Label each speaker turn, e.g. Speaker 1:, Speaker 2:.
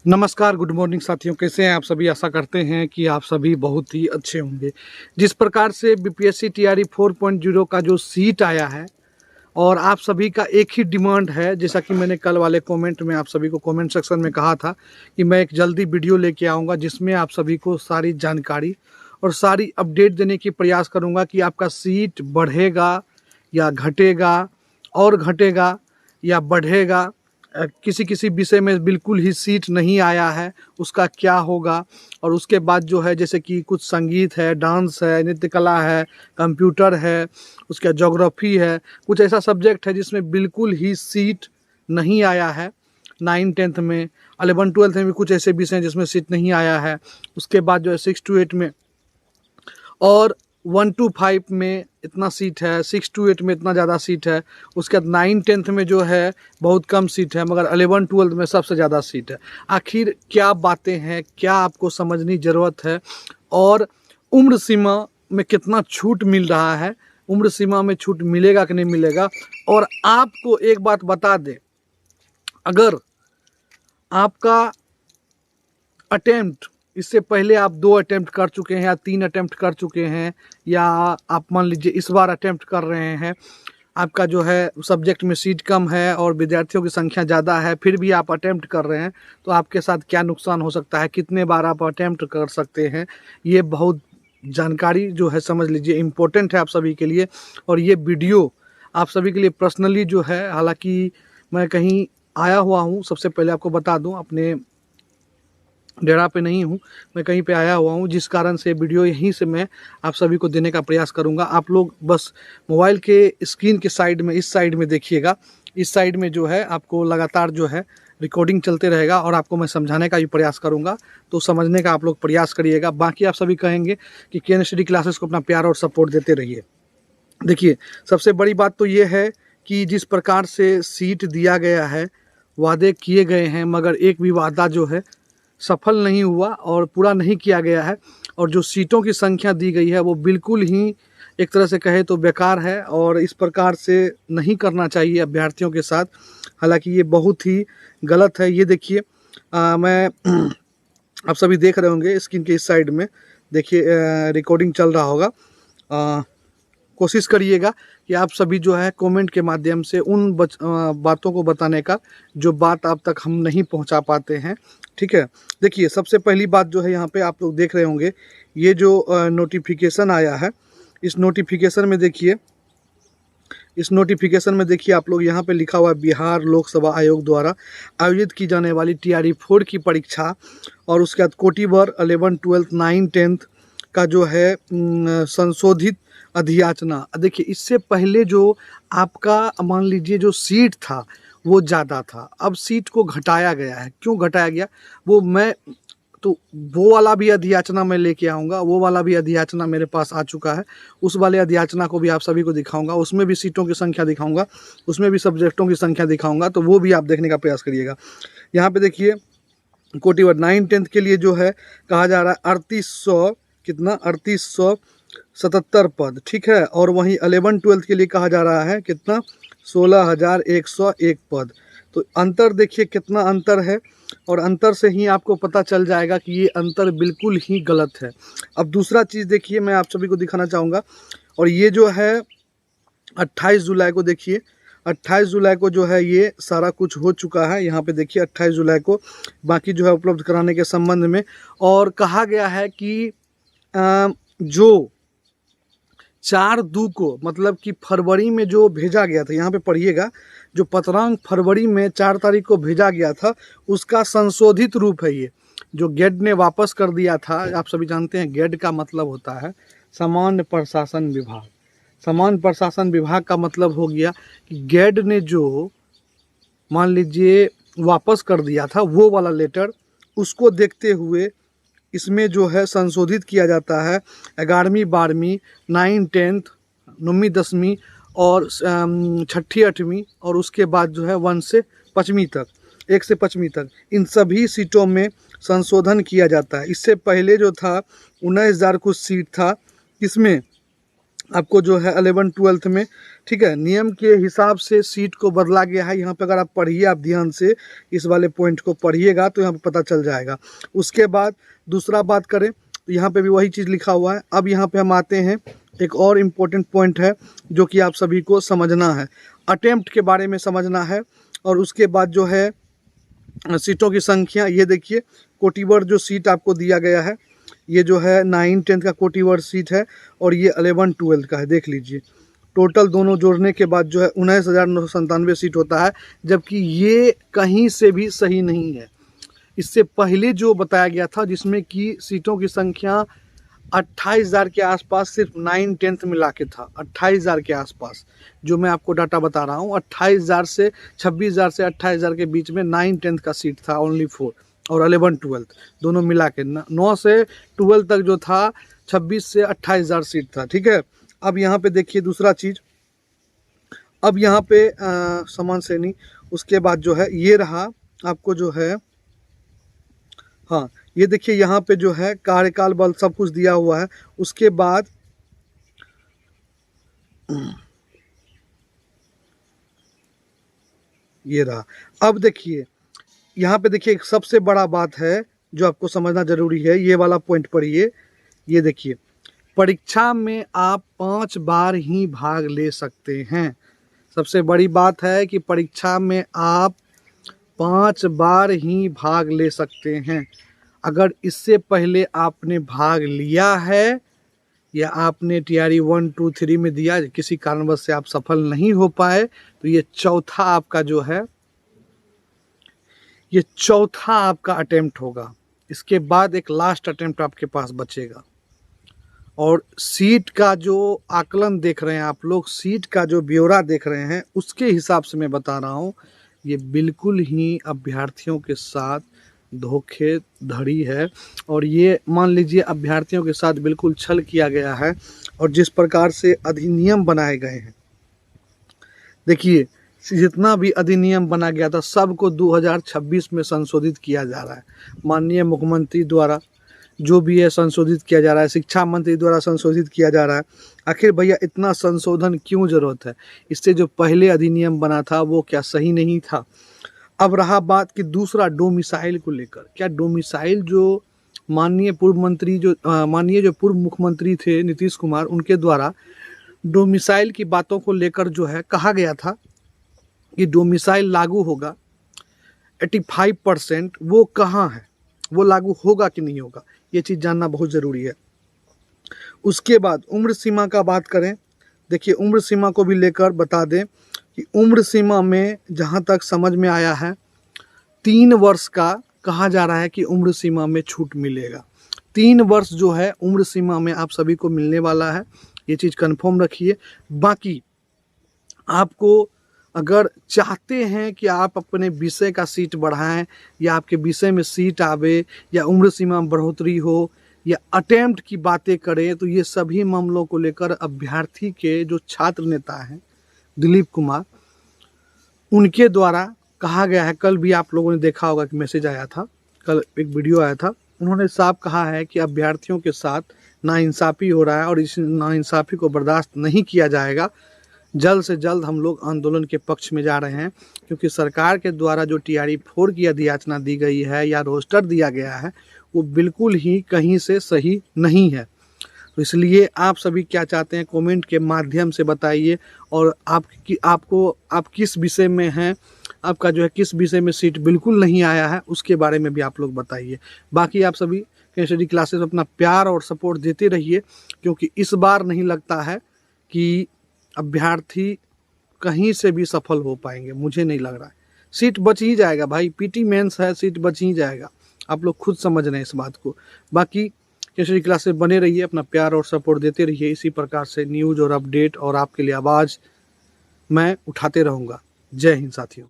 Speaker 1: नमस्कार, good morning साथियों। कैसे हैं आप सभी? आशा करते हैं कि आप सभी बहुत ही अच्छे होंगे। जिस प्रकार से बीपीएससी टीआरई 4.0 का जो सीट आया है और आप सभी का एक ही डिमांड है, जैसा कि मैंने कल वाले कमेंट में आप सभी को कमेंट सेक्शन में कहा था कि मैं एक जल्दी वीडियो लेके आऊँगा जिसमें आप सभी को सारी जानकारी और सारी अपडेट देने की प्रयास करूँगा कि आपका सीट बढ़ेगा या घटेगा और घटेगा या बढ़ेगा। किसी किसी विषय में बिल्कुल ही सीट नहीं आया है, उसका क्या होगा। और उसके बाद जो है, जैसे कि कुछ संगीत है, डांस है, नृत्य कला है, कंप्यूटर है, उसका ज्योग्राफी है, कुछ ऐसा सब्जेक्ट है जिसमें बिल्कुल ही सीट नहीं आया है। 9-10 में, 11-12 में भी कुछ ऐसे विषय हैं जिसमें सीट नहीं आया है। उसके बाद जो है 6-8 में और 1-5 में इतना सीट है, 6-8 में इतना ज़्यादा सीट है। उसके बाद 9-10 में जो है बहुत कम सीट है, मगर 11-12 में सबसे ज़्यादा सीट है। आखिर क्या बातें हैं, क्या आपको समझनी ज़रूरत है और उम्र सीमा में कितना छूट मिल रहा है, उम्र सीमा में छूट मिलेगा कि नहीं मिलेगा। और आपको एक बात बता दें, अगर आपका अटेम्प्ट इससे पहले आप 2 अटेम्प्ट कर चुके हैं या 3 अटेम्प्ट कर चुके हैं, या आप मान लीजिए इस बार अटेम्प्ट कर रहे हैं, आपका जो है सब्जेक्ट में सीट कम है और विद्यार्थियों की संख्या ज़्यादा है, फिर भी आप अटेम्प्ट कर रहे हैं, तो आपके साथ क्या नुकसान हो सकता है, कितने बार आप अटेम्प्ट कर सकते हैं, ये बहुत जानकारी जो है समझ लीजिए इम्पोर्टेंट है आप सभी के लिए। और ये वीडियो आप सभी के लिए पर्सनली जो है, हालांकि मैं कहीं आया हुआ हूँ, सबसे पहले आपको बता दूँ, अपने डेरा पे नहीं हूँ, मैं कहीं पे आया हुआ हूँ, जिस कारण से वीडियो यहीं से मैं आप सभी को देने का प्रयास करूँगा। आप लोग बस मोबाइल के स्क्रीन के साइड में, इस साइड में देखिएगा, इस साइड में जो है आपको लगातार जो है रिकॉर्डिंग चलते रहेगा और आपको मैं समझाने का भी प्रयास करूँगा, तो समझने का आप लोग प्रयास करिएगा। बाकी आप सभी कहेंगे कि केन स्टडी क्लासेस को अपना प्यार और सपोर्ट देते रहिए। देखिए, सबसे बड़ी बात तो ये है कि जिस प्रकार से सीट दिया गया है, वादे किए गए हैं, मगर एक भी वादा जो है सफल नहीं हुआ और पूरा नहीं किया गया है। और जो सीटों की संख्या दी गई है वो बिल्कुल ही एक तरह से कहे तो बेकार है और इस प्रकार से नहीं करना चाहिए अभ्यर्थियों के साथ। हालांकि ये बहुत ही गलत है। ये देखिए, मैं आप सभी देख रहे होंगे स्क्रीन के इस साइड में, देखिए रिकॉर्डिंग चल रहा होगा। कोशिश करिएगा कि आप सभी जो है कमेंट के माध्यम से उन बातों को बताने का जो बात आप तक हम नहीं पहुंचा पाते हैं, ठीक है। देखिए, सबसे पहली बात जो है, यहाँ पे आप लोग देख रहे होंगे ये जो नोटिफिकेशन आया है, इस नोटिफिकेशन में देखिए, आप लोग यहाँ पे लिखा हुआ है बिहार लोक सेवा आयोग द्वारा आयोजित की जाने वाली टीआरई 4 की परीक्षा। और उसके बाद कोटिवर 11, 12, 9, 10 का जो है संशोधित अधियाचना। देखिए, इससे पहले जो आपका मान लीजिए जो सीट था वो ज़्यादा था, अब सीट को घटाया गया है। क्यों घटाया गया वो वाला भी अधियाचना मैं लेके आऊँगा, वो वाला भी अधियाचना मेरे पास आ चुका है, उस वाले अधियाचना को भी आप सभी को दिखाऊंगा, उसमें भी सीटों की संख्या दिखाऊंगा, उसमें भी सब्जेक्टों की संख्या दिखाऊंगा, तो वो भी आप देखने का प्रयास करिएगा। यहाँ पे देखिए, कोटिवर 9-10 के लिए जो है कहा जा रहा है 3877 पद, ठीक है। और वहीं 11-12 के लिए कहा जा रहा है कितना, 16,101 पद। तो अंतर देखिए कितना अंतर है, और अंतर से ही आपको पता चल जाएगा कि ये अंतर बिल्कुल ही गलत है। अब दूसरा चीज़ देखिए, मैं आप सभी को दिखाना चाहूँगा, और ये जो है 28 जुलाई को देखिए, 28 जुलाई को जो है ये सारा कुछ हो चुका है। यहाँ पे देखिए 28 जुलाई को बाकी जो है उपलब्ध कराने के संबंध में, और कहा गया है कि जो 4/2 को, मतलब कि फरवरी में जो भेजा गया था, यहाँ पे पढ़िएगा, जो पत्रांक फरवरी में 4 तारीख को भेजा गया था, उसका संशोधित रूप है ये, जो गेड ने वापस कर दिया था। आप सभी जानते हैं गेड का मतलब होता है सामान्य प्रशासन विभाग। सामान्य प्रशासन विभाग का मतलब हो गया कि गेड ने जो मान लीजिए वापस कर दिया था वो वाला लेटर, उसको देखते हुए इसमें जो है संशोधित किया जाता है 11वीं 12वीं 9, 10, 9वीं 10वीं और 6ठी 8वीं, और उसके बाद जो है 1 से 5वीं तक, 1 से 5वीं तक, इन सभी सीटों में संशोधन किया जाता है। इससे पहले जो था 19,000 कुछ सीट था, इसमें आपको जो है 11-12 में, ठीक है, नियम के हिसाब से सीट को बदला गया है। यहाँ पे अगर आप पढ़िए, आप ध्यान से इस वाले पॉइंट को पढ़िएगा तो यहाँ पे पता चल जाएगा। उसके बाद दूसरा बात करें तो यहाँ पे भी वही चीज़ लिखा हुआ है। अब यहाँ पे हम आते हैं, एक और इम्पोर्टेंट पॉइंट है जो कि आप सभी को समझना है, अटेम्प्ट के बारे में समझना है। और उसके बाद जो है सीटों की संख्या, ये देखिए कोटिवर जो सीट आपको दिया गया है, ये जो है 9-10 का कोटिवर सीट है और ये 11-12 का है। देख लीजिए टोटल दोनों जोड़ने के बाद जो है 19,997 सीट होता है, जबकि ये कहीं से भी सही नहीं है। इससे पहले जो बताया गया था जिसमें कि सीटों की संख्या 28,000 के आसपास सिर्फ 9-10 मिला के था, 28,000 के आसपास जो मैं आपको डाटा बता रहा हूँ। 28,000 से 26,000 से 28,000 के बीच में 9-10 का सीट था ओनली 4, और 11-12 दोनों मिला के 9 से 12 तक जो था 26 से 28,000 सीट था, ठीक है। अब यहाँ पे देखिए दूसरा चीज़, अब यहाँ पे समान श्रेणी, उसके बाद जो है ये रहा आपको जो है, हाँ ये देखिए यहाँ पे जो है कार्यकाल बल सब कुछ दिया हुआ है। उसके बाद ये रहा। अब देखिए यहाँ पे देखिए एक सबसे बड़ा बात है जो आपको समझना जरूरी है, ये वाला पॉइंट पढ़िए। ये देखिए परीक्षा में आप 5 बार ही भाग ले सकते हैं। सबसे बड़ी बात है कि परीक्षा में आप 5 बार ही भाग ले सकते हैं। अगर इससे पहले आपने भाग लिया है या आपने तैयारी 1, 2, 3 में दिया, किसी कारणवश से आप सफल नहीं हो पाए, तो ये चौथा आपका जो है, ये चौथा आपका अटेम्प्ट होगा। इसके बाद एक लास्ट अटेम्प्ट आपके पास बचेगा। और सीट का जो आकलन देख रहे हैं आप लोग, सीट का जो ब्यौरा देख रहे हैं, उसके हिसाब से मैं बता रहा हूँ, ये बिल्कुल ही अभ्यर्थियों के साथ धोखेधड़ी है। और ये मान लीजिए अभ्यर्थियों के साथ बिल्कुल छल किया गया है। और जिस प्रकार से अधिनियम बनाए गए हैं, देखिए जितना भी अधिनियम बना गया था सबको 2026 में संशोधित किया जा रहा है। माननीय मुख्यमंत्री द्वारा जो भी है संशोधित किया जा रहा है, शिक्षा मंत्री द्वारा संशोधित किया जा रहा है। आखिर भैया इतना संशोधन क्यों जरूरत है? इससे जो पहले अधिनियम बना था वो क्या सही नहीं था? अब रहा बात कि दूसरा डोमिसाइल को लेकर, क्या डोमिसाइल जो माननीय जो पूर्व मुख्यमंत्री थे नीतीश कुमार, उनके द्वारा डोमिसाइल की बातों को लेकर जो है कहा गया था कि डोमिसाइल लागू होगा 85%, वो कहाँ है, वो लागू होगा कि नहीं होगा, ये चीज़ जानना बहुत ज़रूरी है। उसके बाद उम्र सीमा का बात करें, देखिए उम्र सीमा को भी लेकर बता दें कि उम्र सीमा में जहाँ तक समझ में आया है 3 वर्ष का कहा जा रहा है कि उम्र सीमा में छूट मिलेगा। 3 वर्ष जो है उम्र सीमा में आप सभी को मिलने वाला है, ये चीज़ कंफर्म रखिए। बाकी आपको अगर चाहते हैं कि आप अपने विषय का सीट बढ़ाएं या आपके विषय में सीट आवे या उम्र सीमा में बढ़ोतरी हो या अटेम्प्ट की बातें करें, तो ये सभी मामलों को लेकर अभ्यर्थी के जो छात्र नेता हैं दिलीप कुमार, उनके द्वारा कहा गया है। कल भी आप लोगों ने देखा होगा कि मैसेज आया था, कल एक वीडियो आया था, उन्होंने साफ कहा है कि अभ्यर्थियों के साथ नाइंसाफ़ी हो रहा है और इस नाइंसाफ़ी को बर्दाश्त नहीं किया जाएगा। जल्द से जल्द हम लोग आंदोलन के पक्ष में जा रहे हैं, क्योंकि सरकार के द्वारा जो TRE 4 की अधियाचना दी गई है या रोस्टर दिया गया है वो बिल्कुल ही कहीं से सही नहीं है। तो इसलिए आप सभी क्या चाहते हैं कमेंट के माध्यम से बताइए, और आप किस विषय में हैं, आपका जो है किस विषय में सीट बिल्कुल नहीं आया है उसके बारे में भी आप लोग बताइए। बाकी आप सभी स्टडी क्लासेस अपना प्यार और सपोर्ट देते रहिए, क्योंकि इस बार नहीं लगता है कि अभ्यर्थी कहीं से भी सफल हो पाएंगे, मुझे नहीं लग रहा है। सीट बच ही जाएगा भाई, PT मेंस है, सीट बच ही जाएगा, आप लोग खुद समझ रहे हैं इस बात को। बाकी स्टडी क्लासेस बने रहिए, अपना प्यार और सपोर्ट देते रहिए। इसी प्रकार से न्यूज़ और अपडेट और आपके लिए आवाज़ मैं उठाते रहूँगा। जय हिंद साथियों।